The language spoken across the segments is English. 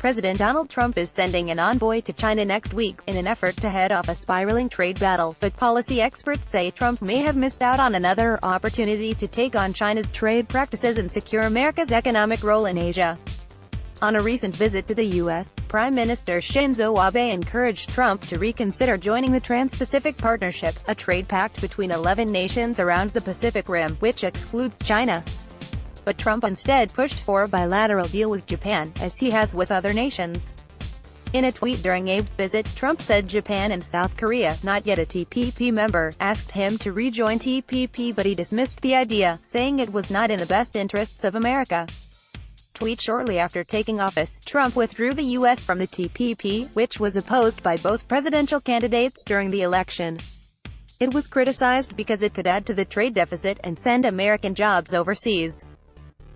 President Donald Trump is sending an envoy to China next week, in an effort to head off a spiraling trade battle, but policy experts say Trump may have missed out on another opportunity to take on China's trade practices and secure America's economic role in Asia. On a recent visit to the U.S., Prime Minister Shinzo Abe encouraged Trump to reconsider joining the Trans-Pacific Partnership, a trade pact between 11 nations around the Pacific Rim, which excludes China. But Trump instead pushed for a bilateral deal with Japan, as he has with other nations. In a tweet during Abe's visit, Trump said Japan and South Korea, not yet a TPP member, asked him to rejoin TPP, but he dismissed the idea, saying it was not in the best interests of America. Tweet shortly after taking office, Trump withdrew the U.S. from the TPP, which was opposed by both presidential candidates during the election. It was criticized because it could add to the trade deficit and send American jobs overseas.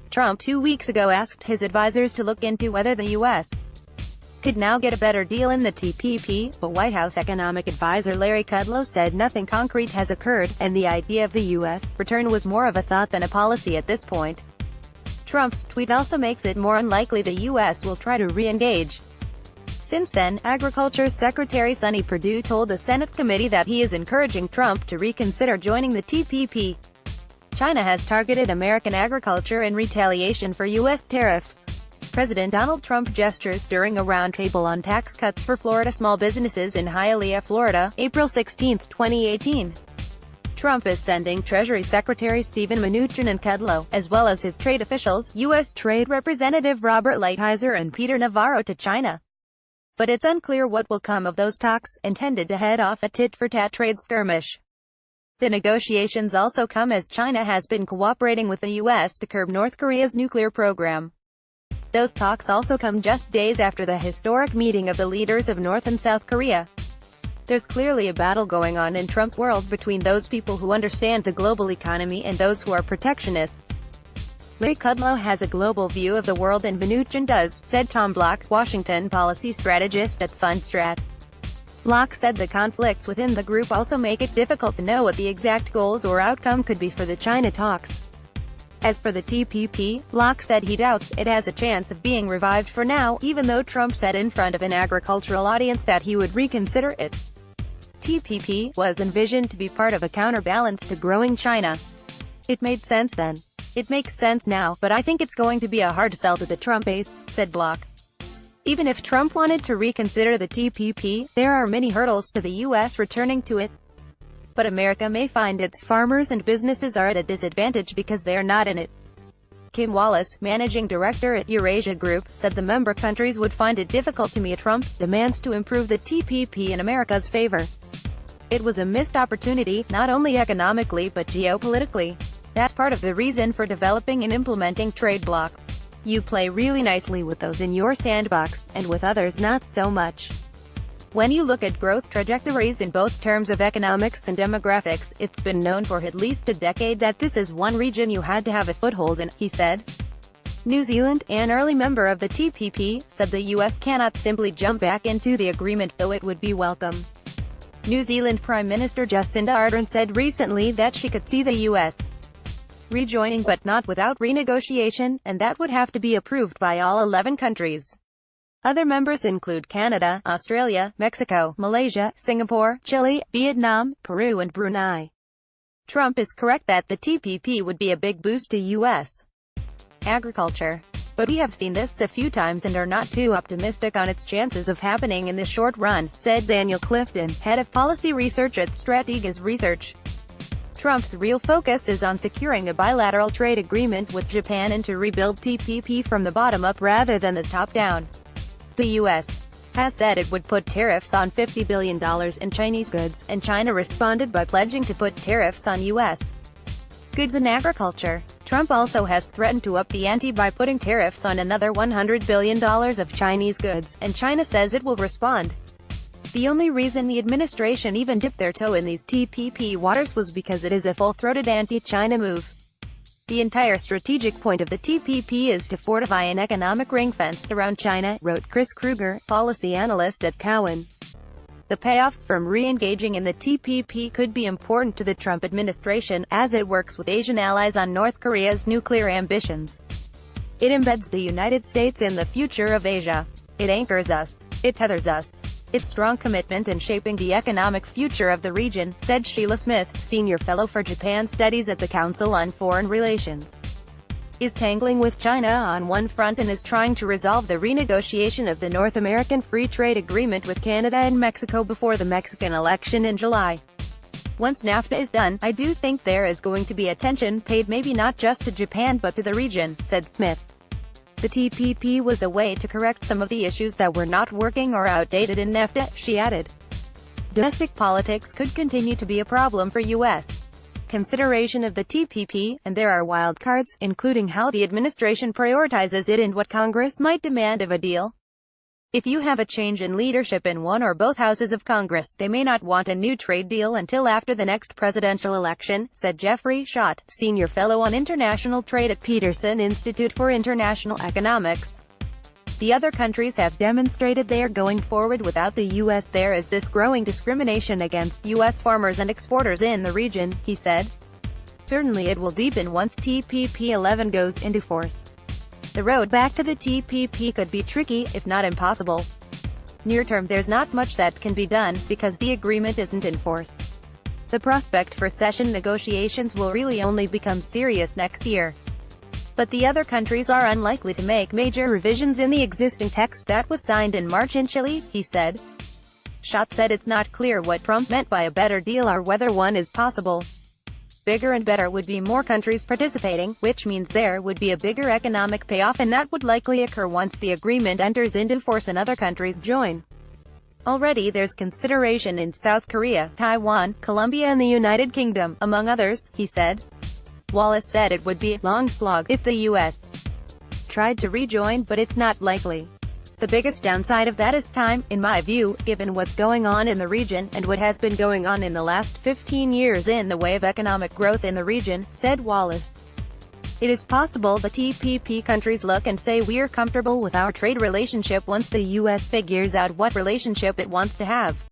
Trump 2 weeks ago asked his advisors to look into whether the U.S. could now get a better deal in the TPP, but White House economic advisor Larry Kudlow said nothing concrete has occurred, and the idea of the U.S. return was more of a thought than a policy at this point. Trump's tweet also makes it more unlikely the U.S. will try to re-engage. Since then, Agriculture Secretary Sonny Perdue told the Senate committee that he is encouraging Trump to reconsider joining the TPP. China has targeted American agriculture in retaliation for U.S. tariffs. President Donald Trump gestures during a roundtable on tax cuts for Florida small businesses in Hialeah, Florida, April 16, 2018. Trump is sending Treasury Secretary Steven Mnuchin and Kudlow, as well as his trade officials, U.S. Trade Representative Robert Lighthizer and Peter Navarro, to China. But it's unclear what will come of those talks, intended to head off a tit-for-tat trade skirmish. The negotiations also come as China has been cooperating with the U.S. to curb North Korea's nuclear program. Those talks also come just days after the historic meeting of the leaders of North and South Korea. There's clearly a battle going on in Trump world between those people who understand the global economy and those who are protectionists. Larry Kudlow has a global view of the world and Mnuchin does, said Tom Block, Washington policy strategist at Fundstrat. Block said the conflicts within the group also make it difficult to know what the exact goals or outcome could be for the China talks. As for the TPP, Block said he doubts it has a chance of being revived for now, even though Trump said in front of an agricultural audience that he would reconsider it. TPP was envisioned to be part of a counterbalance to growing China. It made sense then. It makes sense now, but I think it's going to be a hard sell to the Trump base, said Block. Even if Trump wanted to reconsider the TPP, there are many hurdles to the U.S. returning to it. But America may find its farmers and businesses are at a disadvantage because they're not in it. Kim Wallace, managing director at Eurasia Group, said the member countries would find it difficult to meet Trump's demands to improve the TPP in America's favor. It was a missed opportunity, not only economically but geopolitically. That's part of the reason for developing and implementing trade blocs. You play really nicely with those in your sandbox, and with others not so much. When you look at growth trajectories in both terms of economics and demographics, it's been known for at least a decade that this is one region you had to have a foothold in, he said. New Zealand, an early member of the TPP, said the U.S. cannot simply jump back into the agreement, though it would be welcome. New Zealand Prime Minister Jacinda Ardern said recently that she could see the U.S. rejoining but not without renegotiation, and that would have to be approved by all 11 countries. Other members include Canada, Australia, Mexico, Malaysia, Singapore, Chile, Vietnam, Peru and Brunei. Trump is correct that the TPP would be a big boost to U.S. agriculture. But we have seen this a few times and are not too optimistic on its chances of happening in the short run, said Daniel Clifton, head of policy research at Strategas Research. Trump's real focus is on securing a bilateral trade agreement with Japan and to rebuild TPP from the bottom up rather than the top down. The U.S. has said it would put tariffs on $50 billion in Chinese goods, and China responded by pledging to put tariffs on U.S. goods in agriculture. Trump also has threatened to up the ante by putting tariffs on another $100 billion of Chinese goods, and China says it will respond. The only reason the administration even dipped their toe in these TPP waters was because it is a full-throated anti-China move. The entire strategic point of the TPP is to fortify an economic ring fence around China, wrote Chris Krueger, policy analyst at Cowen. The payoffs from re-engaging in the TPP could be important to the Trump administration, as it works with Asian allies on North Korea's nuclear ambitions. It embeds the United States in the future of Asia. It anchors us. It tethers us. Its strong commitment in shaping the economic future of the region, said Sheila Smith, Senior Fellow for Japan Studies at the Council on Foreign Relations. Is tangling with China on one front and is trying to resolve the renegotiation of the North American Free Trade Agreement with Canada and Mexico before the Mexican election in July. Once NAFTA is done, I do think there is going to be attention paid maybe not just to Japan but to the region, said Smith. The TPP was a way to correct some of the issues that were not working or outdated in NAFTA, she added. Domestic politics could continue to be a problem for U.S. consideration of the TPP, and there are wild cards, including how the administration prioritizes it and what Congress might demand of a deal. If you have a change in leadership in one or both houses of Congress, they may not want a new trade deal until after the next presidential election, said Jeffrey Schott, Senior Fellow on International Trade at Peterson Institute for International Economics. The other countries have demonstrated they are going forward without the U.S. There is this growing discrimination against U.S. farmers and exporters in the region, he said. Certainly it will deepen once TPP 11 goes into force. The road back to the TPP could be tricky, if not impossible. Near term there's not much that can be done, because the agreement isn't in force. The prospect for session negotiations will really only become serious next year. But the other countries are unlikely to make major revisions in the existing text that was signed in March in Chile, he said. Schott said it's not clear what Trump meant by a better deal or whether one is possible. Bigger and better would be more countries participating, which means there would be a bigger economic payoff, and that would likely occur once the agreement enters into force and other countries join. Already there's consideration in South Korea, Taiwan, Colombia and the United Kingdom, among others, he said. Wallace said it would be a long slog if the U.S. tried to rejoin, but it's not likely. The biggest downside of that is time, in my view, given what's going on in the region, and what has been going on in the last 15 years in the way of economic growth in the region, said Wallace. It is possible the TPP countries look and say we're comfortable with our trade relationship once the U.S. figures out what relationship it wants to have.